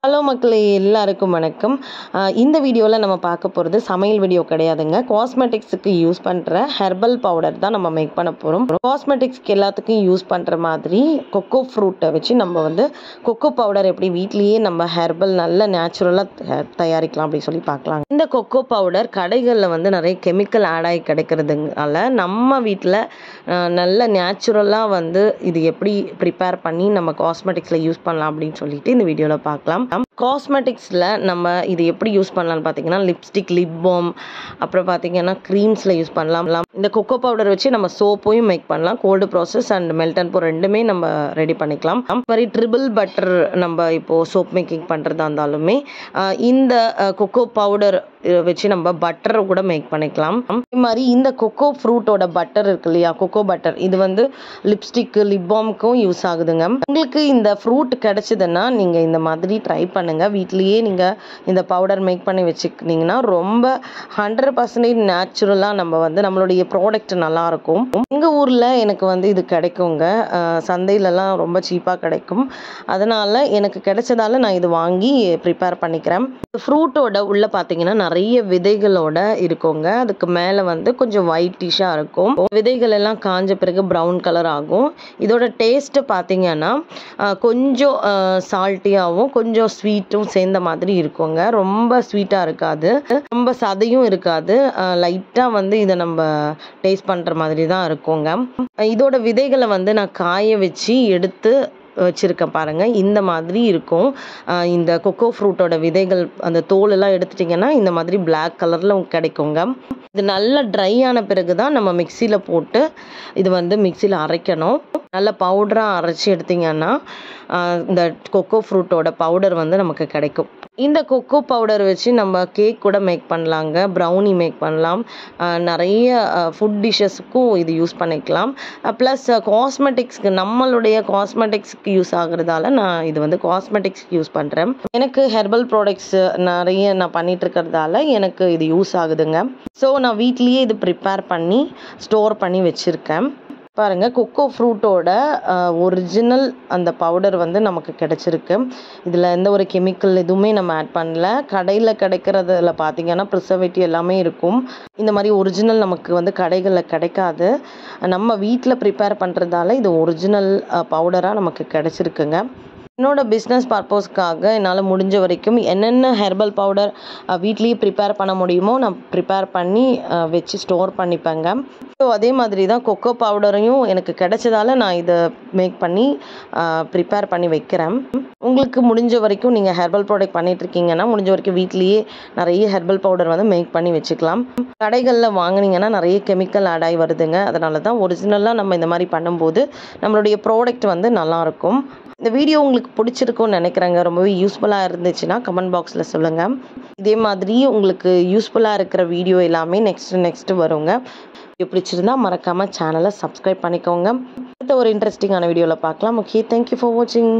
Hello மக்களே, எல்லாருக்கும் வணக்கம். இந்த வீடியோவில் நம்ம பார்க்க போகிறது சமையல் வீடியோ கிடையாதுங்க. காஸ்மெட்டிக்ஸுக்கு யூஸ் பண்ணுற ஹெர்பல் பவுடர் தான் நம்ம மேக் பண்ண போகிறோம். காஸ்மெட்டிக்ஸ்க்கு எல்லாத்துக்கும் யூஸ் பண்ணுற மாதிரி கொக்கோ ஃப்ரூட்டை வச்சு நம்ம கொக்கோ பவுடர் எப்படி வீட்லேயே நம்ம ஹெர்பல் நல்ல நேச்சுரலாக தயாரிக்கலாம் அப்படின்னு சொல்லி பார்க்கலாம். இந்த கொக்கோ பவுடர் கடைகளில் நிறைய கெமிக்கல் ஆட் ஆகி கிடைக்கிறதுனால நம்ம வீட்டில் நல்ல நேச்சுரலாக இது எப்படி ப்ரிப்பேர் பண்ணி நம்ம காஸ்மெட்டிக்ஸில் யூஸ் பண்ணலாம் அப்படின்னு சொல்லிட்டு இந்த வீடியோவில் பார்க்கலாம். காஸ்மெட்டிக்ஸில் நம்ம இது எப்படி யூஸ் பண்ணலாம்னு பார்த்தீங்கன்னா லிப்ஸ்டிக், லிப் பாம், அப்புறம் பார்த்தீங்கன்னா க்ரீம்ஸில் யூஸ் பண்ணலாம். இந்த கொக்கோ பவுடர் வச்சு நம்ம சோப்பையும் மேக் பண்ணலாம். Cold process and melt and pour ரெண்டுமே நம்ம ரெடி பண்ணிக்கலாம். மாதிரி ட்ரிபிள் பட்டர் நம்ம இப்போது சோப் மேக்கிங் பண்ணுறதா இருந்தாலுமே இந்த கொக்கோ பவுடர் வச்சு நம்ம பட்டரை கூட மேக் பண்ணிக்கலாம். அதே மாதிரி இந்த கொக்கோ ஃப்ரூட்டோட பட்டர் இருக்கு இல்லையா, கொக்கோ பட்டர், இது லிப்ஸ்டிக்கு, லிப் பாம்க்கும் யூஸ் ஆகுதுங்க. உங்களுக்கு இந்த ஃப்ரூட் கிடைச்சதுன்னா நீங்கள் இந்த மாதிரி ட்ரை பண்ணுங்கள். வீட்லேயே நீங்கள் இந்த பவுடர் மேக் பண்ணி வச்சுக்கிட்டிங்கன்னா ரொம்ப 100% நேச்சுரலாக நம்மளுடைய ப்ராடக்ட் நல்லாயிருக்கும். எங்கள் ஊரில் எனக்கு இது கிடைக்குங்க. சந்தையிலலாம் ரொம்ப சீப்பாக கிடைக்கும். அதனால் எனக்கு கிடைச்சதால நான் இது வாங்கி ப்ரிப்பேர் பண்ணிக்கிறேன். ஃப்ரூட்டோட உள்ளே பார்த்தீங்கன்னா நிறைய விதைகளோட இருக்குங்க. அதுக்கு மேலே கொஞ்சம் ஒயிட்டிஷாக இருக்கும். விதைகள் எல்லாம் காஞ்ச பிறகு ப்ரௌன் கலர் ஆகும். இதோட டேஸ்ட்டு பார்த்தீங்கன்னா கொஞ்சம் சால்ட்டியாகவும் கொஞ்சம் ஸ்வீட்டும் சேர்ந்த மாதிரி இருக்குங்க. ரொம்ப ஸ்வீட்டாக இருக்காது, ரொம்ப சதையும் இருக்காது. லைட்டாக இதை நம்ம டேஸ்ட் பண்ணுற மாதிரி தான் இருக்குங்க. இதோட விதைகளை நான் காய வச்சு எடுத்து வச்சுருக்கேன் பாருங்கள். இந்த மாதிரி இருக்கும். இந்த கொக்கோ ஃப்ரூட்டோட விதைகள் அந்த தோலெல்லாம் எடுத்துட்டிங்கன்னா இந்த மாதிரி பிளாக் கலரில் கிடைக்குங்க. இது நல்லா ட்ரை ஆன பிறகு தான் நம்ம மிக்சியில் போட்டு இது மிக்சியில் அரைக்கணும். நல்ல பவுடராக அரைச்சி எடுத்திங்கன்னா இந்த கொக்கோ ஃப்ரூட்டோட பவுடர் நமக்கு கிடைக்கும். இந்த கொக்கோ பவுடர் வச்சு நம்ம கேக் கூட மேக் பண்ணலாங்க, ப்ரௌனி மேக் பண்ணலாம், நிறைய ஃபுட் டிஷ்ஷஸுக்கும் இது யூஸ் பண்ணிக்கலாம். ப்ளஸ் காஸ்மெட்டிக்ஸ்க்கு, நம்மளுடைய காஸ்மெட்டிக்ஸ்க்கு யூஸ் ஆகுறதால நான் இது காஸ்மெட்டிக்ஸ்க்கு யூஸ் பண்ணுறேன். எனக்கு ஹெர்பல் ப்ராடக்ட்ஸ் நிறைய நான் பண்ணிகிட்டு இருக்கிறதால எனக்கு இது யூஸ் ஆகுதுங்க. ஸோ நான் வீட்லேயே இது ப்ரிப்பேர் பண்ணி ஸ்டோர் பண்ணி வச்சுருக்கேன். பாருங்கள், கொக்கோ ஃப்ரூட்டோட ஒரிஜினல் அந்த பவுடர் நமக்கு கிடச்சிருக்கு. இதில் எந்த ஒரு கெமிக்கல் எதுவுமே நம்ம ஆட் பண்ணல. கடையில் கிடைக்கிறதுல பார்த்திங்கன்னா ப்ரிசர்வேட்டிவ் எல்லாமே இருக்கும். இந்த மாதிரி ஒரிஜினல் நமக்கு கடைகளில் கிடைக்காது. நம்ம வீட்டில் ப்ரிப்பேர் பண்ணுறதால இது ஒரிஜினல் பவுடராக நமக்கு கிடச்சிருக்குங்க. என்னோட பிஸ்னஸ் பர்பஸ்க்காக என்னால் முடிஞ்ச வரைக்கும் என்னென்ன ஹெர்பல் பவுடர் வீட்லேயே ப்ரிப்பேர் பண்ண முடியுமோ நான் ப்ரிப்பேர் பண்ணி வச்சு ஸ்டோர் பண்ணிப்பேங்க. ஸோ அதே மாதிரி தான் கொக்கோ பவுடரையும் எனக்கு கிடைச்சதால நான் இதை மேக் பண்ணி ப்ரிப்பேர் பண்ணி வைக்கிறேன். உங்களுக்கு முடிஞ்ச வரைக்கும் நீங்கள் ஹெர்பல் ப்ராடக்ட் பண்ணிகிட்ருக்கீங்கன்னா முடிஞ்ச வரைக்கும் வீட்லேயே நிறைய ஹெர்பல் பவுடர் மேக் பண்ணி வச்சுக்கலாம். கடைகளில் வாங்கினீங்கன்னா நிறைய கெமிக்கல் ஆட் ஆகி வருதுங்க. அதனால தான் ஒரிஜினலாக நம்ம இந்த மாதிரி பண்ணும்போது நம்மளுடைய ப்ராடக்ட் நல்லாயிருக்கும். இந்த வீடியோ உங்களுக்கு பிடிச்சிருக்கும்னு நினைக்கிறேங்க. ரொம்பவே யூஸ்ஃபுல்லாக இருந்துச்சுன்னா கமெண்ட் பாக்ஸில் சொல்லுங்கள். இதே மாதிரி உங்களுக்கு யூஸ்ஃபுல்லாக இருக்கிற வீடியோ எல்லாமே நெக்ஸ்ட்டு வருங்க. வீடியோ பிடிச்சிருந்தா மறக்காமல் சேனலை சப்ஸ்கிரைப் பண்ணிக்கோங்க. அடுத்த ஒரு இன்ட்ரெஸ்டிங்கான வீடியோவில் பார்க்கலாம். ஓகே, தேங்க்யூ ஃபார் வாட்சிங்.